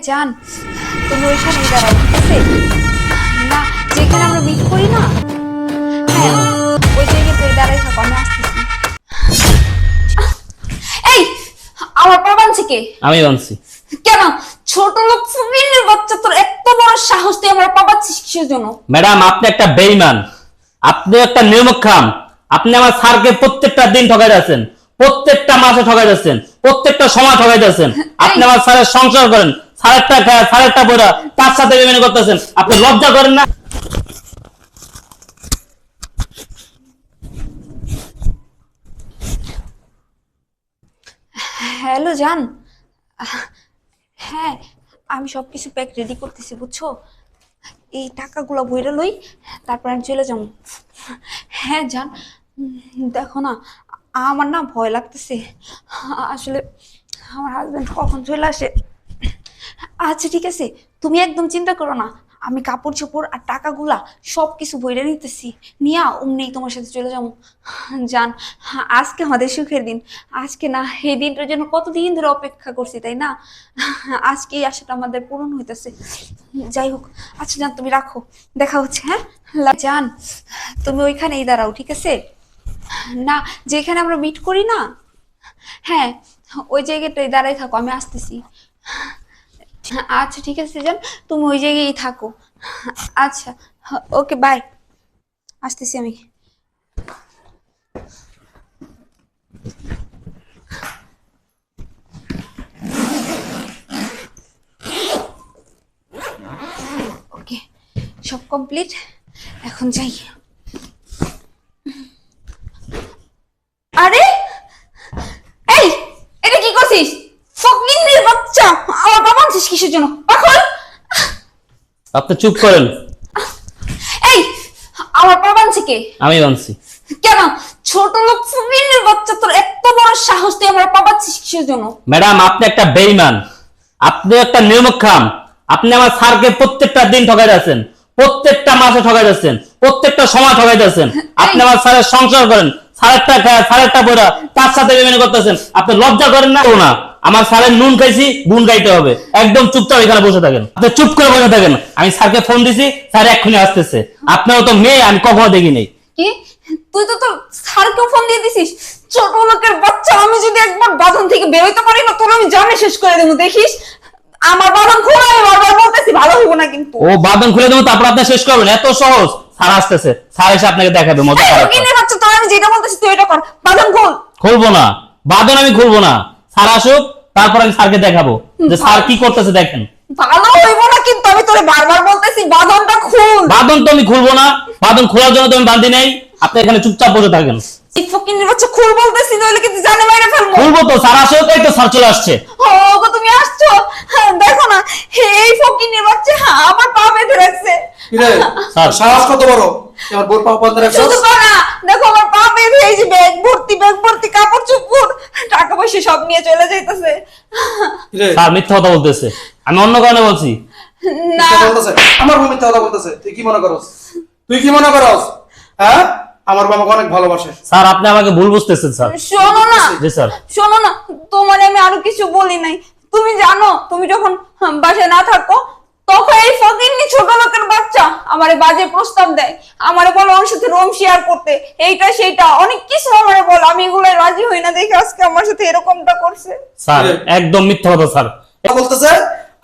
জান, তুমি ওইখানে দাঁড়াও, ঠিক আছে? না, যেখানে আমরা মিট করি না, হ্যাঁ ওই জায়গাতে দাঁড়াই থাকো, আমি আসতেছি। এই, আমার পা বানছে কে? আমি বানছি। কেন? ছোট লোক ফুমিনের বাচ্চা, তোর এত বড় সাহস, তুই আমার পা বাচ্ছিস কিসের জন্য? ম্যাডাম, আপনি একটা বেঈমান, আপনি একটা নির্মক্ষাম। আপনি আমার স্যারকে প্রত্যেকটা দিন ঠকাই যাচ্ছেন, প্রত্যেকটা মাসে ঠকাই যাচ্ছেন, প্রত্যেকটা সময় ঠকাই যাচ্ছেন। আপনি আমার স্যারের সংসার করেন, স্যারেরটা খায়, স্যারেরটা পড়া, তার সাথে বেইমানি করতেছেন। আপনি লজ্জা করেন না? হ্যালো জান, হ্যাঁ আমি সবকিছু প্যাক রেডি করতেছি, বুঝছো? এই টাকাগুলো বইরা লই, তারপর আমি চলে যাবো। হ্যাঁ জান, দেখো না, আমার না ভয় লাগতেছে আসলে, আমার হাজবেন্ড কখন চলে আসে। আচ্ছা ঠিক আছে, তুমি একদম চিন্তা করো না, আমি কাপড় চোপড় আর টাকাগুলা সব কিছু বইরে নিতেছি, নিয়া অমনি তোমার সাথে চলে যাবো। জান, আজকে আমাদের সুখের দিন, আজকে না এই দিনটার জন্য কতদিন ধরে অপেক্ষা করছি, তাই না? আজকে এই আশাটা আমাদের পূরণ হইতেছে। যাই হোক, আচ্ছা জান তুমি রাখো, দেখা হচ্ছে। হ্যাঁ জান, তুমি ওইখানেই দাঁড়াও, ঠিক আছে? না, যেখানে আমরা মিট করি না, হ্যাঁ ওই জায়গাটাই দাঁড়াই থাকো, আমি আসতেছি। আচ্ছা ঠিক আছে জান, তুমি ওই জায়গায় থাকো। আচ্ছা, ওকে বাই, আসতেছি আমি। ওকে, সব কমপ্লিট, এখন যাই। আরে এই, এটা কি করছিস? ফকিন্নির বাচ্চা, আমার বাবা আনছিস কিসের জন্য? পাগল! আপনি চুপ করেন। এই, আমার বাবা আনছে কে? আমি বানছি। কেন? ছোট লোক ফুমিনের বাচ্চা, তোর এত বড় সাহস, তুই আমার পা বাচ্ছিস কিসের জন্য? ম্যাডাম, আপনি একটা বেঈমান, আপনি একটা নির্মক্ষাম। আপনি আমার স্যারকে প্রত্যেকটা দিন ঠকাই যাচ্ছেন, প্রত্যেকটা মাসে ঠকাই যাচ্ছেন, প্রত্যেকটা সময় ঠকাই যাচ্ছেন। আপনি আমার স্যারের সংসার করেন, স্যারেরটা খায়, স্যারেরটা পড়া, তার সাথে বেইমানি করতেছেন। আপনি লজ্জা করেন না? না, আমার স্যারের নুন খাইছি, গুণ গাইতে হবে। একদম চুপচাপ এখানে বসে থাকেন, আপনি চুপ করে বসে থাকেন। আমি স্যারকে ফোন দিছি, স্যার এক্ষুনি আসতেছে। আপনারও তো মেয়ে, আমি কখনো দেখি নাই। কি? তুই তো তোর স্যারকে ফোন দিয়ে দিছিস? ছোট লোকের বাচ্চা, আমি যদি একবার বাঁধন থেকে বেরোইতে পারি না, তোর আমি জানে শেষ করে দেবো, দেখিস। আমার বাঁধন খোলা, আমি বারবার বলতেছি, ভালো হইব না কিন্তু। ও বাঁধন খুলে দেবো, তারপর আপনি শেষ করবেন? এত সহজ? স্যার আসতেছে, স্যার এসে আপনাকে দেখাবে মজা। ফকিন্নির বাচ্চা, তোর আমি যেটা বলতেছি তুই এটা কর, বাঁধন খোল। খুলবো না, বাঁধন আমি খুলবো না। স্যার আসুক, তারপর আমি স্যারকে দেখাবো যে স্যার কি করতেছে, দেখেন। ভালো হইব না কিন্তু, আমি তোরে বারবার বলতেছি বাঁধনটা খুল। বাঁধন তো আমি খুলবো না, বাঁধন খোলার জন্য তো আমি বাঁধি নাই। আপনি এখানে চুপচাপ বসে থাকেন। ফকিন্নির বাচ্চা খুল বলতেছি, নইলে কিন্তু জানে মাইরা ফেলবো। খুলবো তো, স্যার আসুক। এই তো স্যার চলে আসছে। ও গো, তুমি আসছো? দেখো না, এই ফকিন্নির বাচ্চা আমার পা বেঁধে রাখছে। কিরে স্যার। সাহস কত বড়, আমার বোর পা বন্ধ রাখছস? শুধু পা না, দেখো আমার পা বেঁধে, এই যে ব্যাগ ভর্তি কাপড় চোপড়, টাকা পয়সা সব নিয়ে চলে যাইতেছে। কিরে স্যার মিথ্যা কথা বলতেছে, আমি অন্য কারণে বলছি। না, মিথ্যা বলতেছে? আমার বউ মিথ্যা কথা বলতেছে, তুই কি মনে করস? তুই কি মনে করস? হ্যাঁ, আমার বাবা অনেক ভালোবাসে। স্যার আপনি আমাকে ভুল বুঝতেছেন স্যার। শোনো না, জি স্যার। শোনো না, তোমার আমি আরো কিছু বলি নাই। তুমি জানো, তুমি যখন বাসায় না থাকো, তখন এই ফকিন্নি ছোট লোকের বাচ্চা আমারে বাজে প্রস্তাব দেয়, আমারে বলো ওর সাথে রুম শেয়ার করতে, এইটা সেইটা অনেক কিছু আমারে বল, আমি এগুলো রাজি হই না দেখে আজকে আমার সাথে এরকমটা করছে। স্যার একদম মিথ্যা কথা স্যার। কথা বলতেছে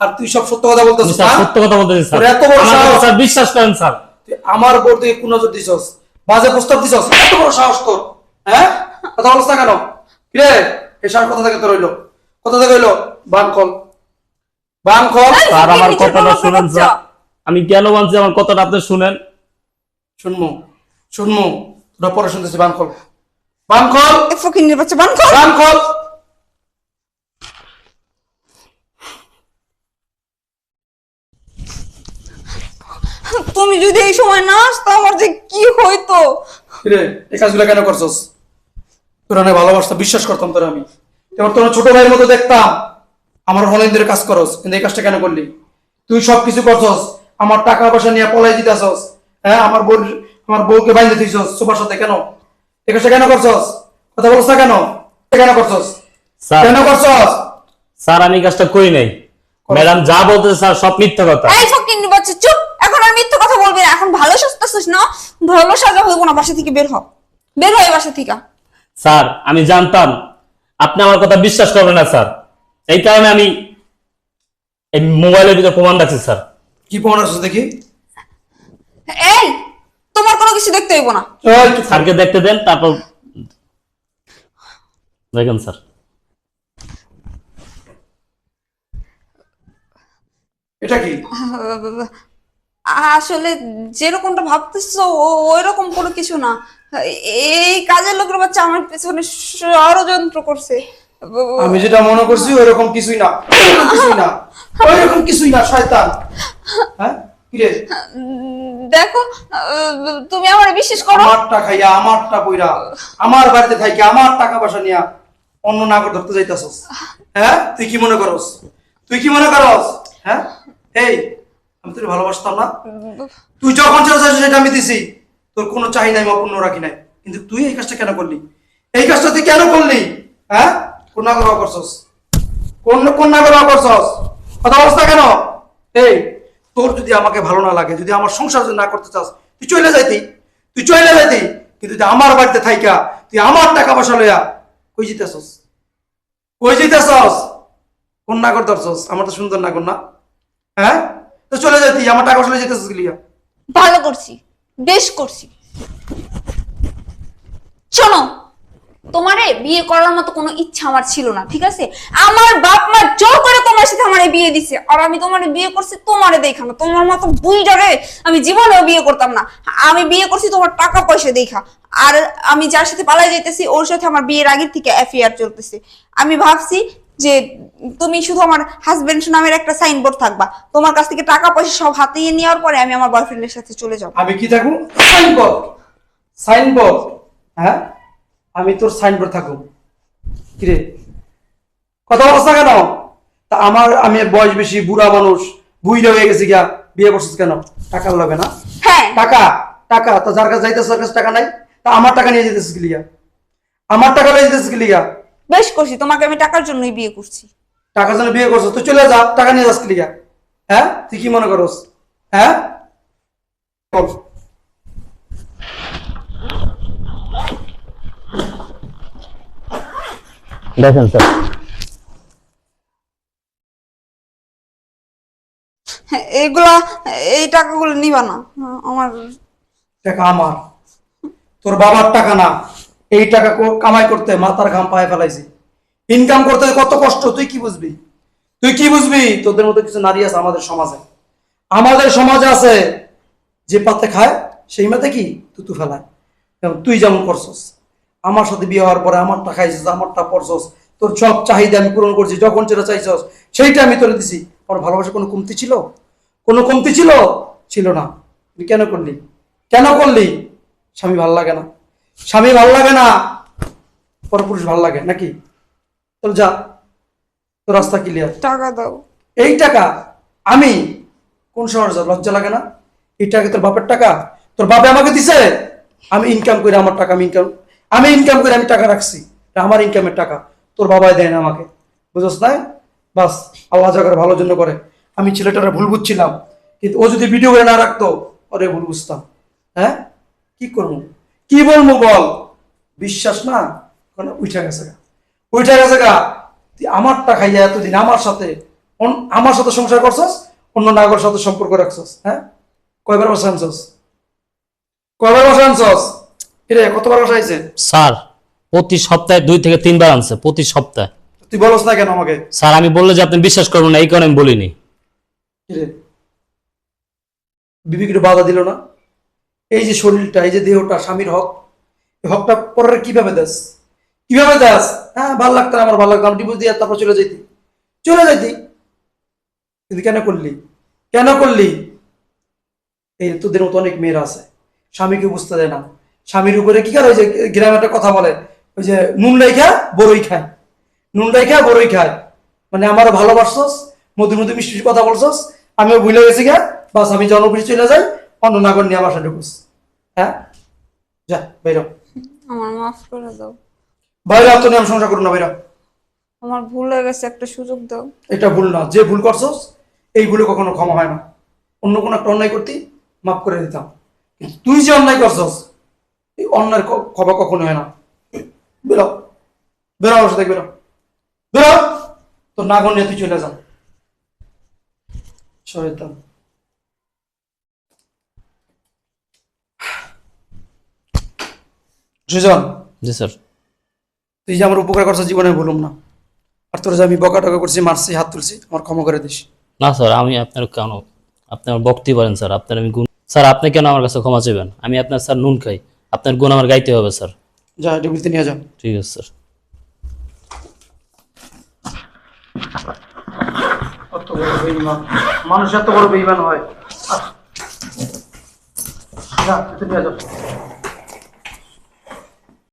আর তুই সব সত্য কথা বলতেছিস। স্যার না? সত্য কথা বলতেছি স্যার। তোর এত বড় আমার কথা সাহস? স্যার বিশ্বাস করেন স্যার। তুই আমার বোর থেকে কোন নজর দিছস, বাজে প্রস্তাব দিছস, এত বড় সাহস তোর? হ্যাঁ, কথা বলছ না কেন? কিরে, এই সাহস কথা থেকে তোর হইলো? কথা থেকে হইলো? বান খোল, বান খোল। স্যার আমার ফকিন্নি ছোট কথাটা লোকের শুনেন বাচ্চা। স্যার, আমি কেন বলছি আমার কথাটা আপনি শুনেন। শুনমু শুনমু, তোরা পরে শুনতেছি। বান খোল, বান খোল, এই ফকিন্নির বাচ্চা, বান কর। বান খোল। তুমি যদি এই সময় না আসতো, আমার যে কি হইতো। কিরে, এই কাজগুলো কেন করছস? তোরা না ভালোবাসতাম, বিশ্বাস করতাম তোরা, আমি এবার তোর ছোট ভাইয়ের মতো দেখতাম। আমার অনেক ধরে কাজ করস, কিন্তু এই কাজটা কেন করলি? তুই সবকিছু করছস, আমার টাকা পয়সা নিয়ে পলাই দিতেছস। হ্যাঁ, আমার বউকে বাইন্ধে দিছস সোফার সাথে। কেন এই কাজটা কেন করছস? কথা বলছ না কেন? কেন করছস? স্যার কেন করছস? স্যার আমি কাজটা করি নাই, ম্যাডাম যা বলতেছে স্যার সব মিথ্যা কথা। এই ফকিন্নি বাচ্চা চুপ, এখন আর মিথ্যা কথা বলবি না। এখন ভালো সাজতেছিস না, ভালো সাজা হইব না, বাসা থেকে বের হ, বের হয় বাসা থেকে। স্যার আমি জানতাম আপনি আমার কথা বিশ্বাস করবেন না স্যার, এই কারণে আমি এই মোবাইলের ভিতরে প্রমাণ রাখছি স্যার। কি প্রমাণ আছে দেখি? এই তোমার কোনো কিছু দেখতে হইব না। এই, স্যারকে দেখতে দেন, তারপর দেখেন স্যার। এটা কি? আসলে যেরকমটা ভাবতেছো ওইরকম কোনো কিছু না। এই কাজের লোকের বাচ্চা আমার পেছনে ষড়যন্ত্র করছে। আমি যেটা মনে করছি ওইরকম কিছুই না, ওইরকম কিছুই না, ওইরকম কিছুই না, শয়তান। হ্যাঁ কি রে? দেখো, তুমি আমার বিশ্বাস করো। আমারটা খাইয়া, আমারটা কইরা, আমার বাড়িতে থাকি, আমার টাকা পয়সা নিয়া অন্য নাগর ধরতে যাইতাছস। হ্যাঁ তুই কি মনে করস? তুই কি মনে করস? হ্যাঁ এই, আমি তোর ভালোবাসতাম না? তুই যখন চাইছিস সেটা আমি দিছি, তোর কোনো চাহিদা আমি অপূর্ণ রাখি নাই। কিন্তু তুই এই কাজটা কেন করলি? এই কাজটা তুই কেন করলি? হ্যাঁ কোন নাগর করছস? কোন নাগর করছস? কথা বলছ না কেন? এই, তোর যদি আমাকে ভালো না লাগে, যদি আমার সংসার যদি না করতে চাস, তুই চলে যাইতি, তুই চলে যাইতি। কিন্তু তুই আমার বাড়িতে থাইকা, তুই আমার টাকা পয়সা লইয়া কই জিতেছস? কই জিতেছস? কোন নাগর ধরছস? আমার তো সুন্দর নাগর না? হ্যাঁ তো চলে যাইতি, আমার টাকা পয়সা লইয়া জিতেছস গিলিয়া। ভালো করছি, বেশ করছি। শোনো, তোমারে বিয়ে করার মতো কোনো ইচ্ছা আমার ছিল না, ঠিক আছে? আমার বাপ মা জোর করে তোমার সাথে আমারে বিয়ে দিছে, আর আমি তোমারে বিয়ে করছি তোমারে দেখা না। তোমার মতো বুইড়ারে আমি জীবনেও বিয়ে করতাম না। আমি বিয়ে করছি তোমার টাকা পয়সা দেখা। আর আমি যার সাথে পালাই যাইতেছি ওর সাথে আমার বিয়ের আগের থেকে অ্যাফেয়ার চলতেছে। আমি ভাবছি যে তুমি শুধু আমার হাজবেন্ড নামের একটা সাইনবোর্ড থাকবা, তোমার কাছ থেকে টাকা পয়সা সব হাতিয়ে নেওয়ার পরে আমি আমার বয়ফ্রেন্ডের সাথে চলে যাব। আমি কি থাকবো? সাইনবোর্ড? সাইনবোর্ড? হ্যাঁ আমি তোর সাইনবোর্ড থাকবো? কিরে কথা বলছ না কেন? তা আমি বয়স বেশি, বুড়া মানুষ, বুইড়া হয়ে গেছি গিয়া, বিয়ে করছিস কেন? টাকা লাগে না? হ্যাঁ, টাকা, টাকা তো যার কাছে যাইতেছ তার কাছে টাকা নাই, তা আমার টাকা নিয়ে যেতেছিস গিলিয়া, আমার টাকা নিয়ে যেতেছিস গিলিয়া। বেশ করছি, তোমাকে আমি টাকার জন্যই বিয়ে করছি। টাকার জন্য বিয়ে করছো? তুই চলে যা, টাকা নিয়ে যাস গিলিয়া। হ্যাঁ তুই কি মনে করস? হ্যাঁ বল। দেখেন স্যার, হ্যাঁ, এই টাকাগুলো নিবা না আমার। টাকা আমার, তোর বাবার টাকা না। এই টাকা কামাই করতে মাথার ঘাম পায়ে ফেলাইছি, ইনকাম করতে কত কষ্ট তুই কি বুঝবি? তুই কি বুঝবি? তোদের মতো কিছু নারী আছে আমাদের সমাজে, আমাদের সমাজে আছে, যে পাতে খায় সেই মাতে কি তুতু ফেলায়। এবং তুই যেমন করছস, আমার সাথে বিয়ে হওয়ার পরে আমারটা খাইছিস, আমারটা পড়ছস, তোর সব চাহিদা আমি পূরণ করছি, যখন যেটা চাইছস সেইটা আমি তোরে দিছি। আমার ভালোবাসা কোনো কমতি ছিল? কোনো কমতি ছিল? ছিল না। তুই কেন করলি? কেন করলি? স্বামী ভাল লাগে না? স্বামী ভাল লাগে না, পরপুরুষ ভাল লাগে নাকি? তোর যা, তোর রাস্তা ক্লিয়ার। টাকা দাও। এই টাকা আমি কোন শহরে যাব? লজ্জা লাগে না? এই টাকা তোর বাপের টাকা, তোর বাপে আমাকে দিছে। আমি ইনকাম করে আমার টাকা, আমি ইনকাম করে আমি টাকা রাখছি, এটা আমার ইনকামের টাকা, তোর বাবাই দেয় না আমাকে, বুঝছ না? বাস আল্লাহ যা করে ভালোর জন্য করে। আমি ছেলেটারে ভুল বুঝছিলাম, কিন্তু ও যদি ভিডিও করে না রাখতো ওরে ভুল বুঝতাম। হ্যাঁ কি করবো, কি বলবো বল? বিশ্বাস না উঠে গেছে গা, উঠে গেছে গা। তুই আমারটা খাইয়া এতদিন আমার সাথে সংসার করছস, অন্য নাগর সাথে সম্পর্ক রাখছস। হ্যাঁ কয়বার বসে আনছস? কয়বার বসে আনছস? কিরে কতবার বসে আইছে? স্যার প্রতি সপ্তাহে 2 থেকে 3 বার আনছে, প্রতি সপ্তাহে। তুই বলস না কেন আমাকে? স্যার আমি বললে যে আপনি বিশ্বাস করবেন না, এই কারণে আমি বলিনি। কিরে বিবি একটু বাধা দিল না? এই যে শরীরটা, এই যে দেহটা স্বামীর হক, এই হকটা পরের কিভাবে দাস? কিভাবে দাস? হ্যাঁ ভাল লাগতো, আমার ভালো লাগতো, আমি ডিভোর্স দিয়ে তারপর চলে যাইতি, চলে যাইতি। কিন্তু কেন করলি? কেন করলি? এই তোদের মতো অনেক মেয়েরা আছে, স্বামীকে বুঝতে দেয় না, স্বামীর উপরে কি করে, ওই যে গ্রামে একটা কথা বলে, ওই যে নুন রাইখা বড়ই খায়, নুন রাইখা বড়ই খায়। মানে আমারও ভালোবাসছস, মধু মধু মিষ্টি কথা বলছস, আমিও ভুলে গেছি গা, বাস আমি জনপ্রিয় চলে যাই, অন্য নাগর নিয়ে বাসা ঢুকুস। হ্যাঁ যা বাইর, আমার মাফ করে দাও। বাইরে তো নিয়ে আমি সংসার করুন না, বাইরা। আমার ভুল হয়ে গেছে, একটা সুযোগ দাও। এটা ভুল না, যে ভুল করছস এই ভুলে কখনো ক্ষমা হয় না। অন্য কোনো একটা অন্যায় করতি মাফ করে দিতাম, কিন্তু তুই যে অন্যায় করছস এই অন্যায়ের ক্ষমা কখনো হয় না। বেরো, বেরো আমার সাথে, বেরো বেরো, তোর নাগর নিয়ে তুই চলে যা। শয়তান। সুজন, জি স্যার। তুই যে আমার উপকার করছিস জীবনে ভুলুম না। আর তোর যে আমি বকা টকা করছি, মারছি, হাত তুলছি, আমার ক্ষমা করে দিস। না স্যার, আমি আপনার কেন, আপনি আমার বকতে পারেন স্যার, আপনার আমি গুণ, স্যার আপনি কেন আমার কাছে ক্ষমা চাইবেন? আমি আপনার স্যার নুন খাই, আপনার গুণ আমার গাইতে হবে স্যার। যা টেবিলতে নিয়ে যা। ঠিক আছে স্যার। কত বড় বেঈমান, মানুষ এত বড় বেঈমান হয়। যা, তুই নিয়ে যা।